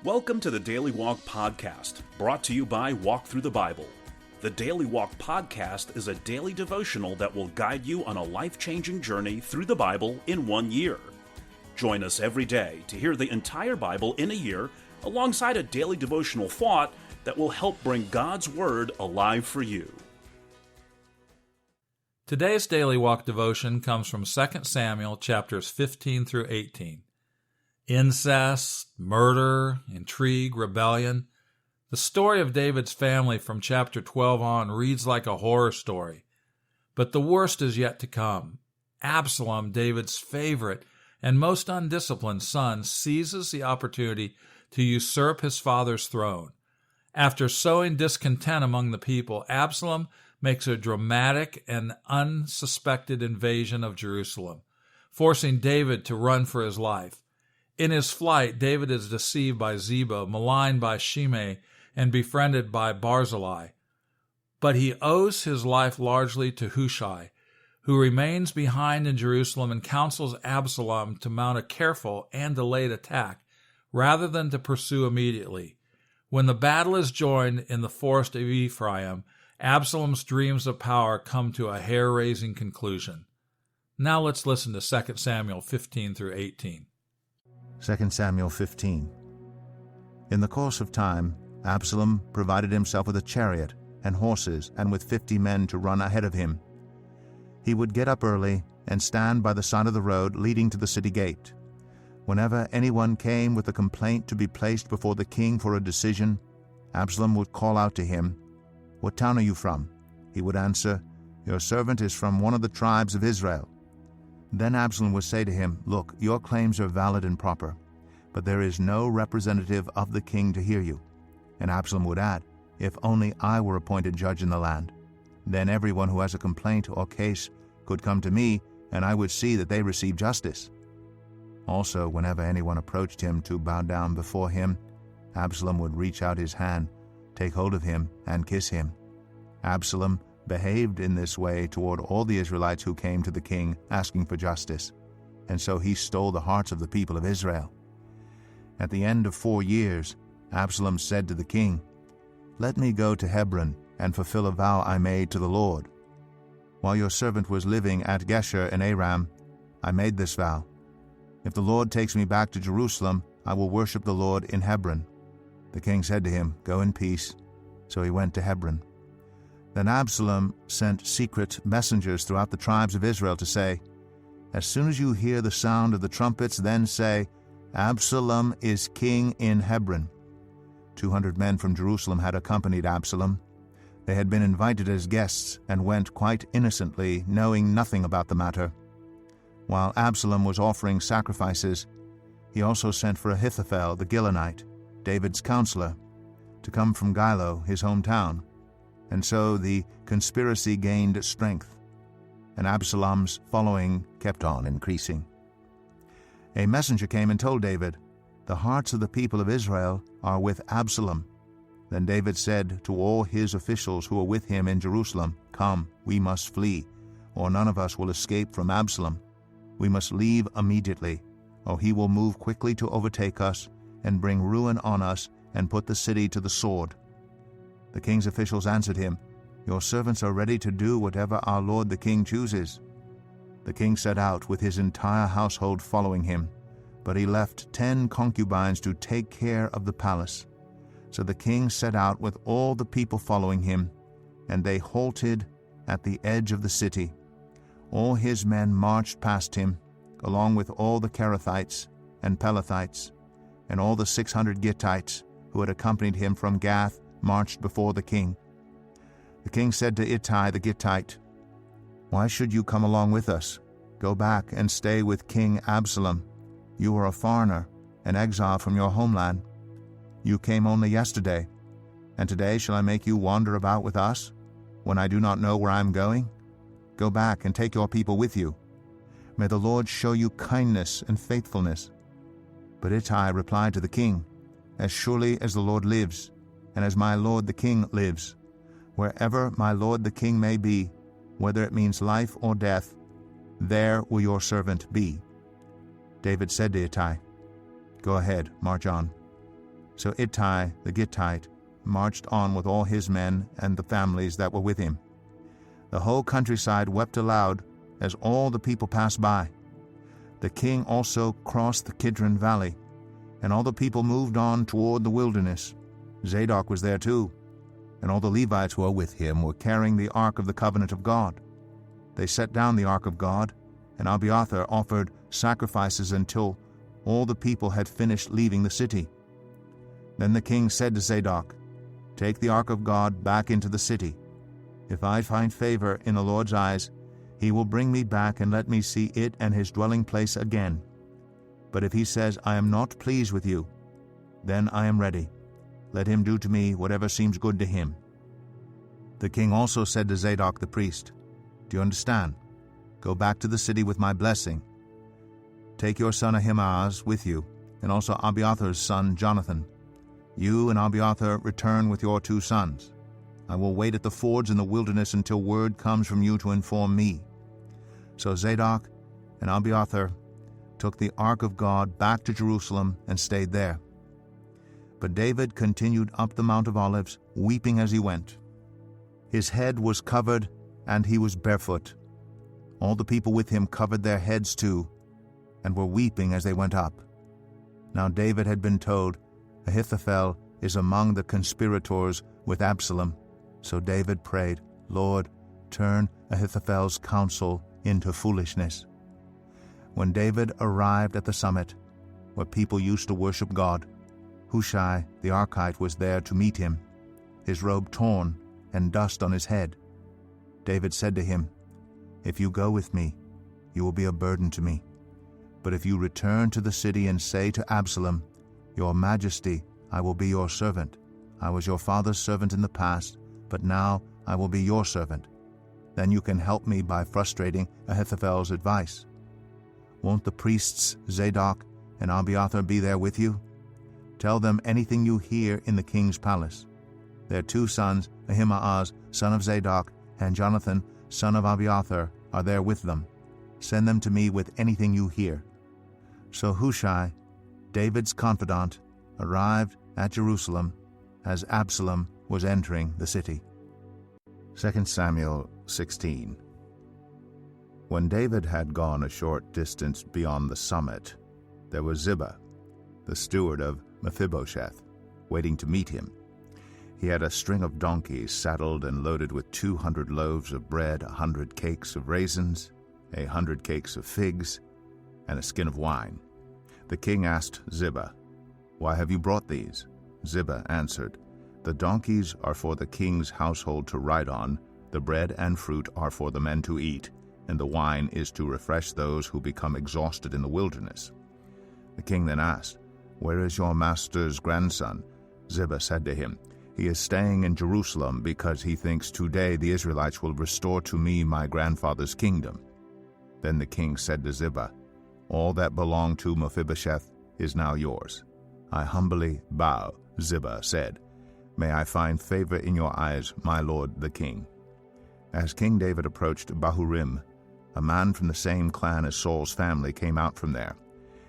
Welcome to the Daily Walk Podcast, brought to you by Walk Thru the Bible. The Daily Walk Podcast is a daily devotional that will guide you on a life-changing journey through the Bible in 1 year. Join us every day to hear the entire Bible in a year, alongside a daily devotional thought that will help bring God's Word alive for you. Today's Daily Walk devotion comes from 2 Samuel chapters 15 through 18. Incest, murder, intrigue, rebellion. The story of David's family from chapter 12 on reads like a horror story. But the worst is yet to come. Absalom, David's favorite and most undisciplined son, seizes the opportunity to usurp his father's throne. After sowing discontent among the people, Absalom makes a dramatic and unsuspected invasion of Jerusalem, forcing David to run for his life. In his flight, David is deceived by Ziba, maligned by Shimei, and befriended by Barzillai. But he owes his life largely to Hushai, who remains behind in Jerusalem and counsels Absalom to mount a careful and delayed attack, rather than to pursue immediately. When the battle is joined in the forest of Ephraim, Absalom's dreams of power come to a hair-raising conclusion. Now let's listen to 2 Samuel 15 through 18. 2 Samuel 15. In the course of time, Absalom provided himself with a chariot and horses and with 50 men to run ahead of him. He would get up early and stand by the side of the road leading to the city gate. Whenever anyone came with a complaint to be placed before the king for a decision, Absalom would call out to him, "What town are you from?" He would answer, "Your servant is from one of the tribes of Israel." Then Absalom would say to him, "Look, your claims are valid and proper, but there is no representative of the king to hear you." And Absalom would add, "If only I were appointed judge in the land. Then everyone who has a complaint or case could come to me, and I would see that they receive justice." Also, whenever anyone approached him to bow down before him, Absalom would reach out his hand, take hold of him, and kiss him. Absalom behaved in this way toward all the Israelites who came to the king asking for justice, and so he stole the hearts of the people of Israel. At the end of 4 years, Absalom said to the king, "Let me go to Hebron and fulfill a vow I made to the Lord. While your servant was living at Geshur in Aram, I made this vow. If the Lord takes me back to Jerusalem, I will worship the Lord in Hebron." The king said to him, "Go in peace." So he went to Hebron. Then Absalom sent secret messengers throughout the tribes of Israel to say, "As soon as you hear the sound of the trumpets, then say, 'Absalom is king in Hebron.'" 200 men from Jerusalem had accompanied Absalom. They had been invited as guests and went quite innocently, knowing nothing about the matter. While Absalom was offering sacrifices, he also sent for Ahithophel the Gilonite, David's counselor, to come from Gilo, his hometown. And so the conspiracy gained strength, and Absalom's following kept on increasing. A messenger came and told David, "The hearts of the people of Israel are with Absalom." Then David said to all his officials who were with him in Jerusalem, "Come, we must flee, or none of us will escape from Absalom. We must leave immediately, or he will move quickly to overtake us and bring ruin on us and put the city to the sword." The king's officials answered him, "Your servants are ready to do whatever our lord the king chooses." The king set out with his entire household following him, but he left 10 concubines to take care of the palace. So the king set out with all the people following him, and they halted at the edge of the city. All his men marched past him, along with all the Kerethites and Pelethites, and all the 600 Gittites who had accompanied him from Gath marched before the king. The king said to Ittai the Gittite, "Why should you come along with us? Go back and stay with King Absalom. You are a foreigner, an exile from your homeland. You came only yesterday, and today shall I make you wander about with us, when I do not know where I am going? Go back and take your people with you. May the Lord show you kindness and faithfulness." But Ittai replied to the king, "As surely as the Lord lives, and as my lord the king lives, wherever my lord the king may be, whether it means life or death, there will your servant be." David said to Ittai, "Go ahead, march on." So Ittai the Gittite marched on with all his men and the families that were with him. The whole countryside wept aloud as all the people passed by. The king also crossed the Kidron Valley, and all the people moved on toward the wilderness. Zadok was there too, and all the Levites who were with him were carrying the ark of the covenant of God. They set down the ark of God, and Abiathar offered sacrifices until all the people had finished leaving the city. Then the king said to Zadok, "Take the ark of God back into the city. If I find favor in the Lord's eyes, he will bring me back and let me see it and his dwelling place again. But if he says, 'I am not pleased with you,' then I am ready. Let him do to me whatever seems good to him." The king also said to Zadok the priest, "Do you understand? Go back to the city with my blessing. Take your son Ahimaaz with you, and also Abiathar's son Jonathan. You and Abiathar return with your 2 sons. I will wait at the fords in the wilderness until word comes from you to inform me." So Zadok and Abiathar took the ark of God back to Jerusalem and stayed there. But David continued up the Mount of Olives, weeping as he went. His head was covered, and he was barefoot. All the people with him covered their heads too, and were weeping as they went up. Now David had been told, "Ahithophel is among the conspirators with Absalom." So David prayed, "Lord, turn Ahithophel's counsel into foolishness." When David arrived at the summit, where people used to worship God, Hushai the Archite was there to meet him, his robe torn and dust on his head. David said to him, "If you go with me, you will be a burden to me. But if you return to the city and say to Absalom, 'Your Majesty, I will be your servant. I was your father's servant in the past, but now I will be your servant,' then you can help me by frustrating Ahithophel's advice. Won't the priests Zadok and Abiathar be there with you? Tell them anything you hear in the king's palace. Their 2 sons, Ahimaaz, son of Zadok, and Jonathan, son of Abiathar, are there with them. Send them to me with anything you hear." So Hushai, David's confidant, arrived at Jerusalem as Absalom was entering the city. 2 Samuel 16. When David had gone a short distance beyond the summit, there was Ziba, the steward of Mephibosheth, waiting to meet him. He had a string of donkeys saddled and loaded with 200 loaves of bread, 100 cakes of raisins, 100 cakes of figs, and a skin of wine. The king asked Ziba, "Why have you brought these?" Ziba answered, "The donkeys are for the king's household to ride on, the bread and fruit are for the men to eat, and the wine is to refresh those who become exhausted in the wilderness." The king then asked, "Where is your master's grandson?" Ziba said to him, "He is staying in Jerusalem because he thinks today the Israelites will restore to me my grandfather's kingdom." Then the king said to Ziba, "All that belonged to Mephibosheth is now yours." "I humbly bow," Ziba said. "May I find favor in your eyes, my lord the king." As King David approached Bahurim, a man from the same clan as Saul's family came out from there.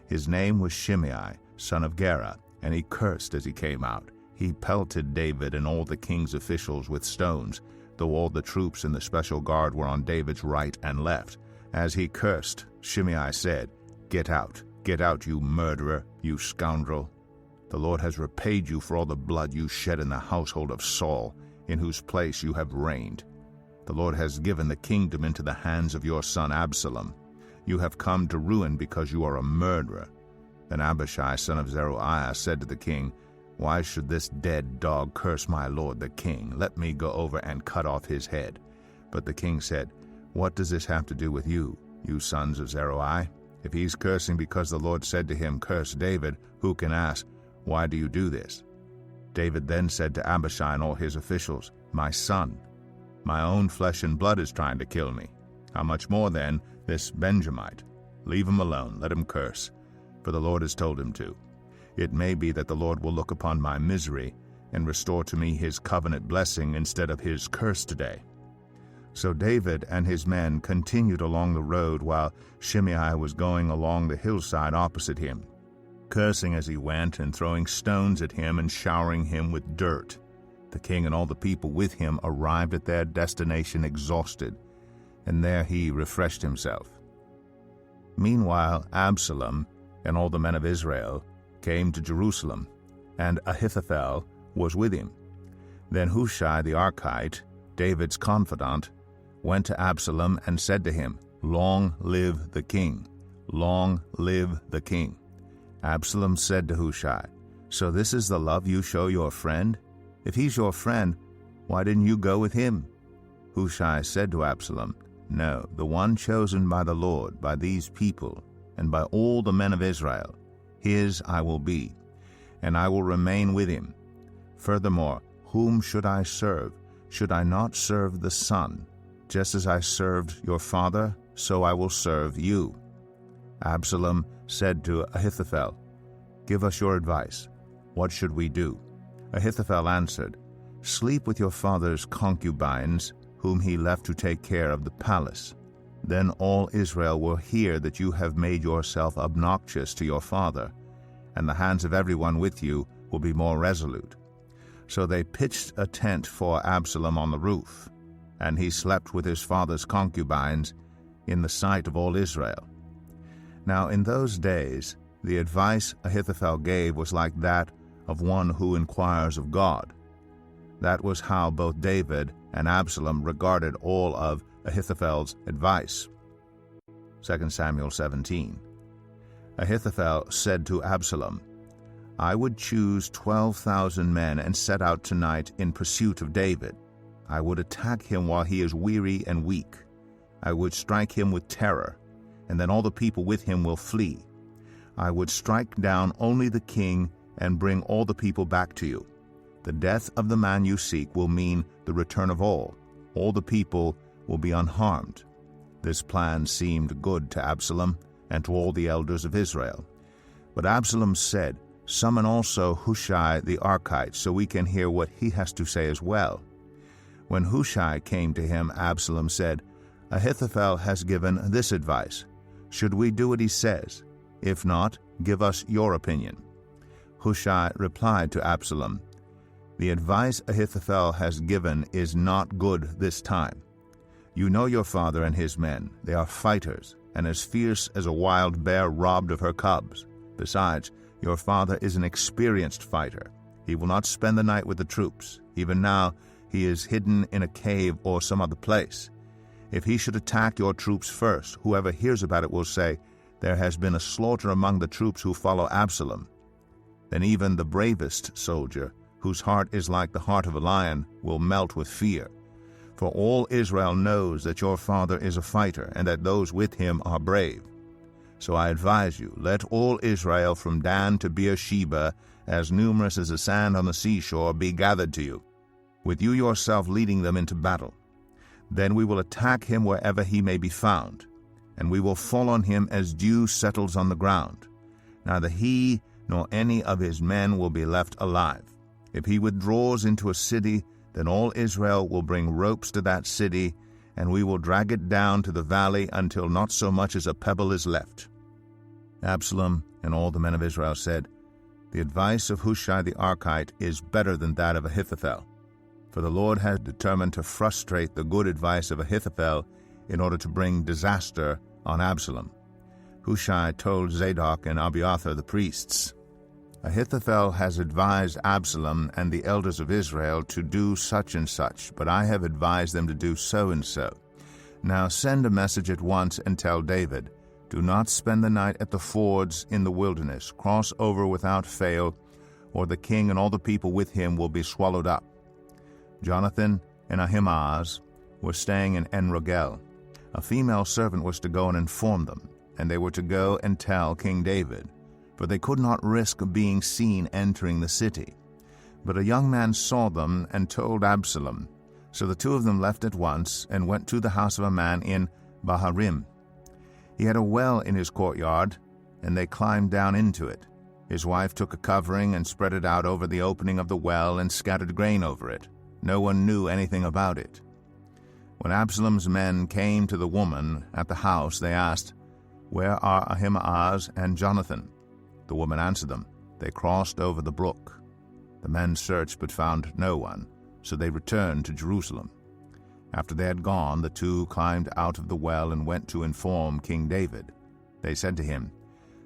His name was Shimei, son of Gera, and he cursed as he came out. He pelted David and all the king's officials with stones, though all the troops in the special guard were on David's right and left. As he cursed, Shimei said, get out, you murderer, you scoundrel. The Lord has repaid you for all the blood you shed in the household of Saul, in whose place you have reigned. The Lord has given the kingdom into the hands of your son Absalom. You have come to ruin because you are a murderer." Then Abishai, son of Zeruiah, said to the king, "Why should this dead dog curse my lord the king? Let me go over and cut off his head." But the king said, "What does this have to do with you, you sons of Zeruiah? If he's cursing because the Lord said to him, 'Curse David,' who can ask, 'Why do you do this?'" David then said to Abishai and all his officials, "My son, my own flesh and blood is trying to kill me. How much more, then, this Benjamite? Leave him alone, let him curse, for the Lord has told him to. It may be that the Lord will look upon my misery and restore to me his covenant blessing instead of his curse today." So David and his men continued along the road while Shimei was going along the hillside opposite him. cursing as he went, and throwing stones at him and showering him with dirt. The king and all the people with him arrived at their destination exhausted, and there he refreshed himself. Meanwhile, Absalom and all the men of Israel came to Jerusalem, and Ahithophel was with him. Then Hushai the Archite, David's confidant, went to Absalom and said to him, "Long live the king! Long live the king!" Absalom said to Hushai, "So this is the love you show your friend? If he's your friend, why didn't you go with him?" Hushai said to Absalom, "No, the one chosen by the Lord, by these people, and by all the men of Israel, his I will be, and I will remain with him. Furthermore, whom should I serve? Should I not serve the son? Just as I served your father, so I will serve you." Absalom said to Ahithophel, "Give us your advice. What should we do?" Ahithophel answered, "Sleep with your father's concubines, whom he left to take care of the palace. Then all Israel will hear that you have made yourself obnoxious to your father, and the hands of everyone with you will be more resolute." So they pitched a tent for Absalom on the roof, and he slept with his father's concubines in the sight of all Israel. Now in those days the advice Ahithophel gave was like that of one who inquires of God. That was how both David and Absalom regarded all of Ahithophel's advice. 2 Samuel 17. Ahithophel said to Absalom, "I would choose 12,000 men and set out tonight in pursuit of David. I would attack him while he is weary and weak. I would strike him with terror, and then all the people with him will flee. I would strike down only the king and bring all the people back to you. The death of the man you seek will mean the return of all. All the people will be unharmed." This plan seemed good to Absalom and to all the elders of Israel. But Absalom said, "Summon also Hushai the Archite, so we can hear what he has to say as well." When Hushai came to him, Absalom said, "Ahithophel has given this advice. Should we do what he says? If not, give us your opinion." Hushai replied to Absalom, "The advice Ahithophel has given is not good this time. You know your father and his men. They are fighters, and as fierce as a wild bear robbed of her cubs. Besides, your father is an experienced fighter. He will not spend the night with the troops. Even now he is hidden in a cave or some other place. If he should attack your troops first, whoever hears about it will say, 'There has been a slaughter among the troops who follow Absalom.' Then even the bravest soldier, whose heart is like the heart of a lion, will melt with fear. For all Israel knows that your father is a fighter, and that those with him are brave. So I advise you, let all Israel from Dan to Beersheba, as numerous as the sand on the seashore, be gathered to you, with you yourself leading them into battle. Then we will attack him wherever he may be found, and we will fall on him as dew settles on the ground. Neither he nor any of his men will be left alive. If he withdraws into a city, then all Israel will bring ropes to that city, and we will drag it down to the valley until not so much as a pebble is left." Absalom and all the men of Israel said, "The advice of Hushai the Archite is better than that of Ahithophel, for the Lord has determined to frustrate the good advice of Ahithophel in order to bring disaster on Absalom." Hushai told Zadok and Abiathar the priests, "Ahithophel has advised Absalom and the elders of Israel to do such and such, but I have advised them to do so and so. Now send a message at once and tell David, 'Do not spend the night at the fords in the wilderness. Cross over without fail, or the king and all the people with him will be swallowed up.'" Jonathan and Ahimaaz were staying in En-Rogel. A female servant was to go and inform them, and they were to go and tell King David, for they could not risk being seen entering the city. But a young man saw them and told Absalom. So the two of them left at once and went to the house of a man in Baharim. He had a well in his courtyard, and they climbed down into it. His wife took a covering and spread it out over the opening of the well and scattered grain over it. No one knew anything about it. When Absalom's men came to the woman at the house, they asked, "Where are Ahimaaz and Jonathan?" The woman answered them, "They crossed over the brook." The men searched but found no one, so they returned to Jerusalem. After they had gone, the two climbed out of the well and went to inform King David. They said to him,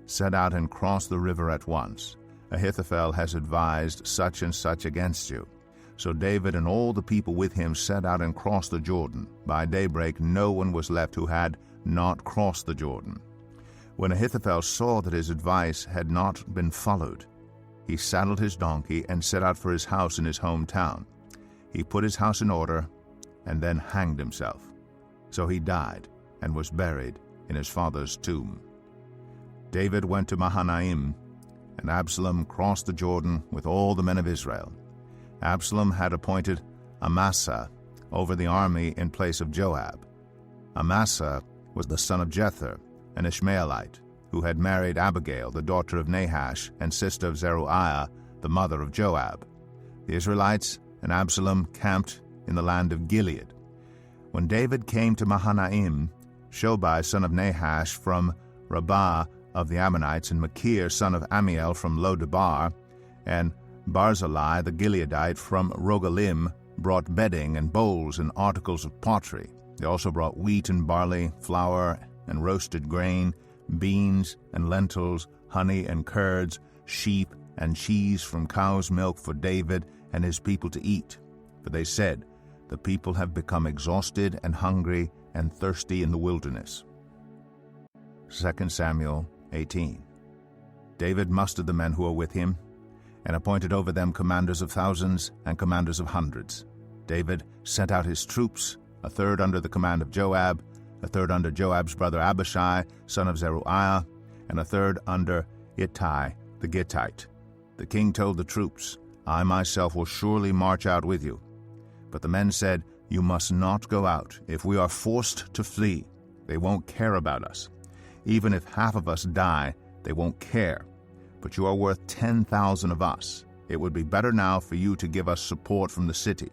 "Set out and cross the river at once. Ahithophel has advised such and such against you." So David and all the people with him set out and crossed the Jordan. By daybreak no one was left who had not crossed the Jordan. When Ahithophel saw that his advice had not been followed, he saddled his donkey and set out for his house in his hometown. He put his house in order and then hanged himself. So he died and was buried in his father's tomb. David went to Mahanaim, and Absalom crossed the Jordan with all the men of Israel. Absalom had appointed Amasa over the army in place of Joab. Amasa was the son of Jether, an Ishmaelite, who had married Abigail, the daughter of Nahash, and sister of Zeruiah, the mother of Joab. The Israelites and Absalom camped in the land of Gilead. When David came to Mahanaim, Shobai, son of Nahash, from Rabbah of the Ammonites, and Machir, son of Amiel, from Lo-debar, and Barzillai the Gileadite from Rogelim, brought bedding and bowls and articles of pottery. They also brought wheat and barley, flour and roasted grain, beans and lentils, honey and curds, sheep and cheese from cow's milk for David and his people to eat. For they said, "The people have become exhausted and hungry and thirsty in the wilderness." 2 Samuel 18. David mustered the men who were with him, and appointed over them commanders of thousands and commanders of hundreds. David sent out his troops, a third under the command of Joab, a third under Joab's brother Abishai, son of Zeruiah, and a third under Ittai the Gittite. The king told the troops, "I myself will surely march out with you." But the men said, "You must not go out. If we are forced to flee, they won't care about us. Even if half of us die, they won't care. But you are worth 10,000 of us. It would be better now for you to give us support from the city."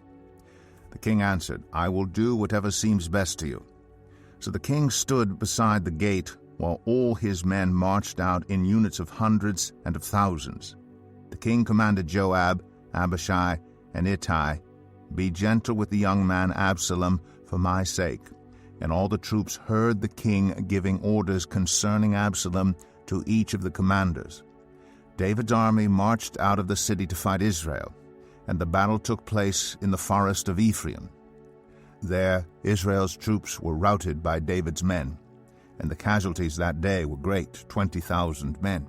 The king answered, "I will do whatever seems best to you." So the king stood beside the gate while all his men marched out in units of hundreds and of thousands. The king commanded Joab, Abishai, and Ittai, "Be gentle with the young man Absalom for my sake." And all the troops heard the king giving orders concerning Absalom to each of the commanders. David's army marched out of the city to fight Israel, and the battle took place in the forest of Ephraim. There Israel's troops were routed by David's men, and the casualties that day were great, 20,000 men.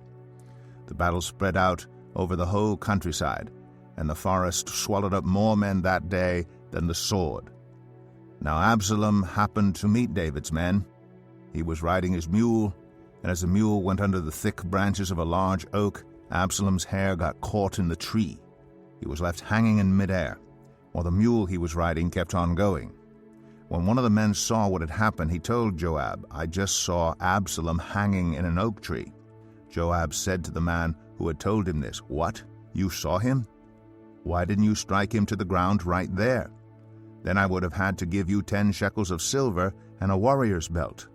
The battle spread out over the whole countryside, and the forest swallowed up more men that day than the sword. Now Absalom happened to meet David's men. He was riding his mule, and as the mule went under the thick branches of a large oak, Absalom's hair got caught in the tree. He was left hanging in midair, while the mule he was riding kept on going. When one of the men saw what had happened, he told Joab, "I just saw Absalom hanging in an oak tree." Joab said to the man who had told him this, "What? You saw him? Why didn't you strike him to the ground right there? Then I would have had to give you 10 shekels of silver and a warrior's belt."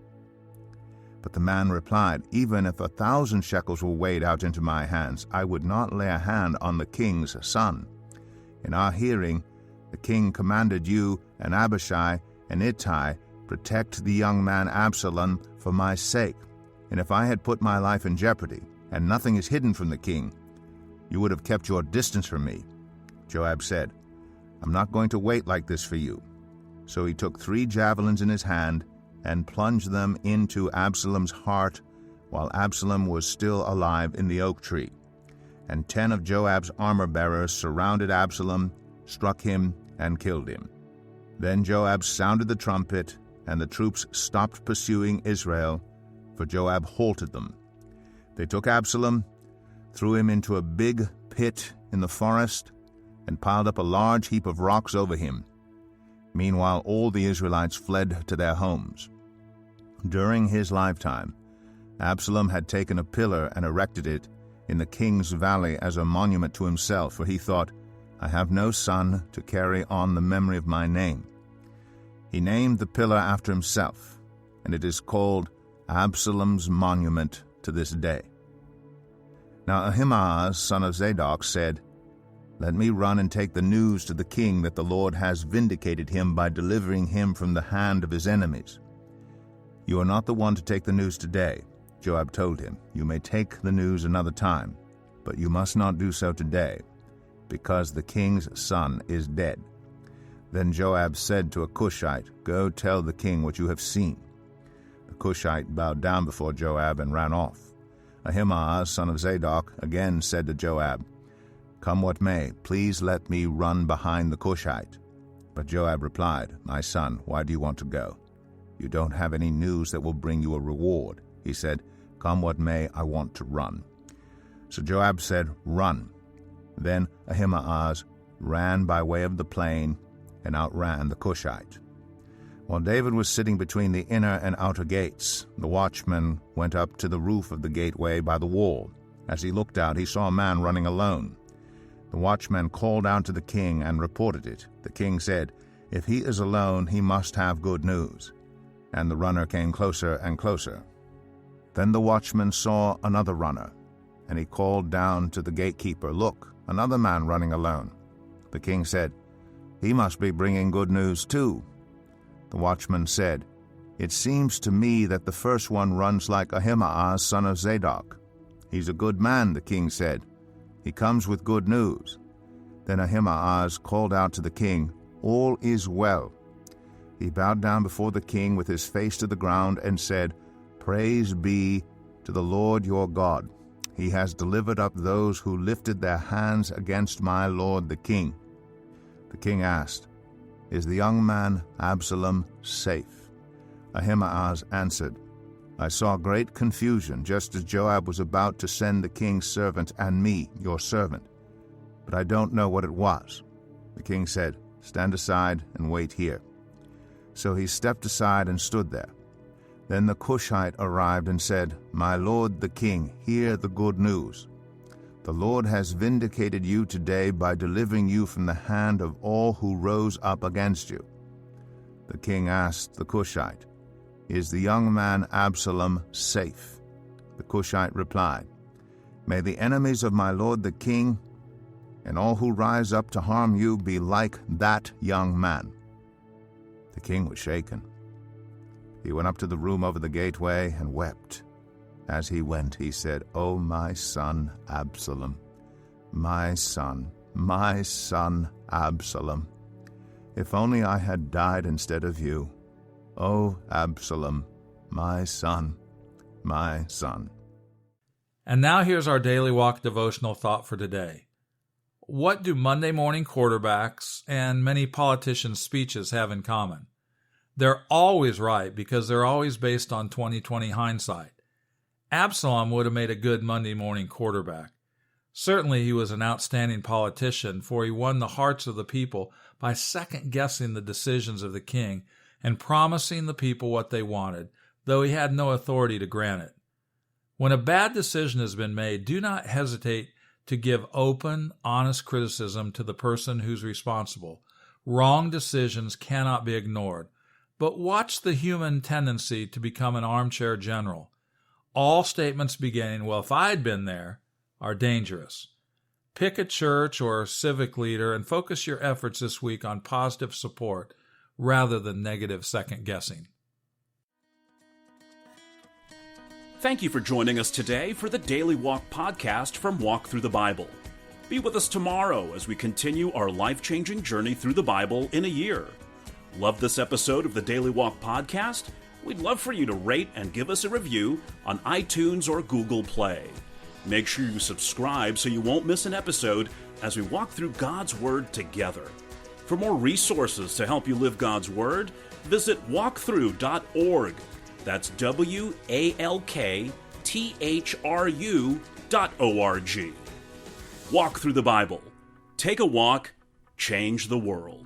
But the man replied, "Even if 1,000 shekels were weighed out into my hands, I would not lay a hand on the king's son. In our hearing, the king commanded you and Abishai and Ittai, protect the young man Absalom for my sake. And if I had put my life in jeopardy, and nothing is hidden from the king, you would have kept your distance from me." Joab said, "I'm not going to wait like this for you." So he took 3 javelins in his hand and plunged them into Absalom's heart while Absalom was still alive in the oak tree. And 10 of Joab's armor-bearers surrounded Absalom, struck him, and killed him. Then Joab sounded the trumpet, and the troops stopped pursuing Israel, for Joab halted them. They took Absalom, threw him into a big pit in the forest, and piled up a large heap of rocks over him. Meanwhile, all the Israelites fled to their homes. During his lifetime, Absalom had taken a pillar and erected it in the king's valley as a monument to himself, for he thought, "I have no son to carry on the memory of my name." He named the pillar after himself, and it is called Absalom's monument to this day. Now Ahimaaz, son of Zadok, said, Let me run and take the news to the king that the Lord has vindicated him by delivering him from the hand of his enemies. You are not the one to take the news today, Joab told him. You may take the news another time, but you must not do so today, because the king's son is dead. Then Joab said to a Cushite, Go tell the king what you have seen. The Cushite bowed down before Joab and ran off. Ahimaaz, son of Zadok, again said to Joab, Come what may, please let me run behind the Cushite. But Joab replied, My son, why do you want to go? You don't have any news that will bring you a reward. He said, Come what may, I want to run. So Joab said, Run. Then Ahimaaz ran by way of the plain and outran the Cushite. While David was sitting between the inner and outer gates, the watchman went up to the roof of the gateway by the wall. As he looked out, he saw a man running alone. The watchman called out to the king and reported it. The king said, If he is alone, he must have good news. And the runner came closer and closer. Then the watchman saw another runner, and he called down to the gatekeeper, Look, another man running alone. The king said, He must be bringing good news too. The watchman said, It seems to me that the first one runs like Ahimaaz, son of Zadok. He's a good man, the king said. He comes with good news. Then Ahimaaz called out to the king, All is well. He bowed down before the king with his face to the ground and said, Praise be to the Lord your God. He has delivered up those who lifted their hands against my lord the king. The king asked, Is the young man Absalom safe? Ahimaaz answered, I saw great confusion, just as Joab was about to send the king's servant and me, your servant. But I don't know what it was. The king said, Stand aside and wait here. So he stepped aside and stood there. Then the Cushite arrived and said, My lord the king, hear the good news. The Lord has vindicated you today by delivering you from the hand of all who rose up against you. The king asked the Cushite, Is the young man Absalom safe? The Cushite replied, May the enemies of my lord the king and all who rise up to harm you be like that young man. The king was shaken. He went up to the room over the gateway and wept. As he went, he said, O my son Absalom, my son Absalom, if only I had died instead of you. O Absalom, my son, my son. And now here's our Daily Walk devotional thought for today. What do Monday morning quarterbacks and many politicians' speeches have in common? They're always right because they're always based on 20/20 hindsight. Absalom would have made a good Monday morning quarterback. Certainly he was an outstanding politician, for he won the hearts of the people by second-guessing the decisions of the king and promising the people what they wanted, though he had no authority to grant it. When a bad decision has been made, do not hesitate to give open, honest criticism to the person who's responsible. Wrong decisions cannot be ignored. But watch the human tendency to become an armchair general. All statements beginning, well, if I'd been there, are dangerous. Pick a church or civic leader and focus your efforts this week on positive support rather than negative second-guessing. Thank you for joining us today for the Daily Walk Podcast from Walk Thru the Bible. Be with us tomorrow as we continue our life-changing journey through the Bible in a year. Love this episode of the Daily Walk Podcast? We'd love for you to rate and give us a review on iTunes or Google Play. Make sure you subscribe so you won't miss an episode as we walk through God's Word together. For more resources to help you live God's Word, visit walkthru.org. That's WALKTHRU.org. Walk through the Bible. Take a walk, change the world.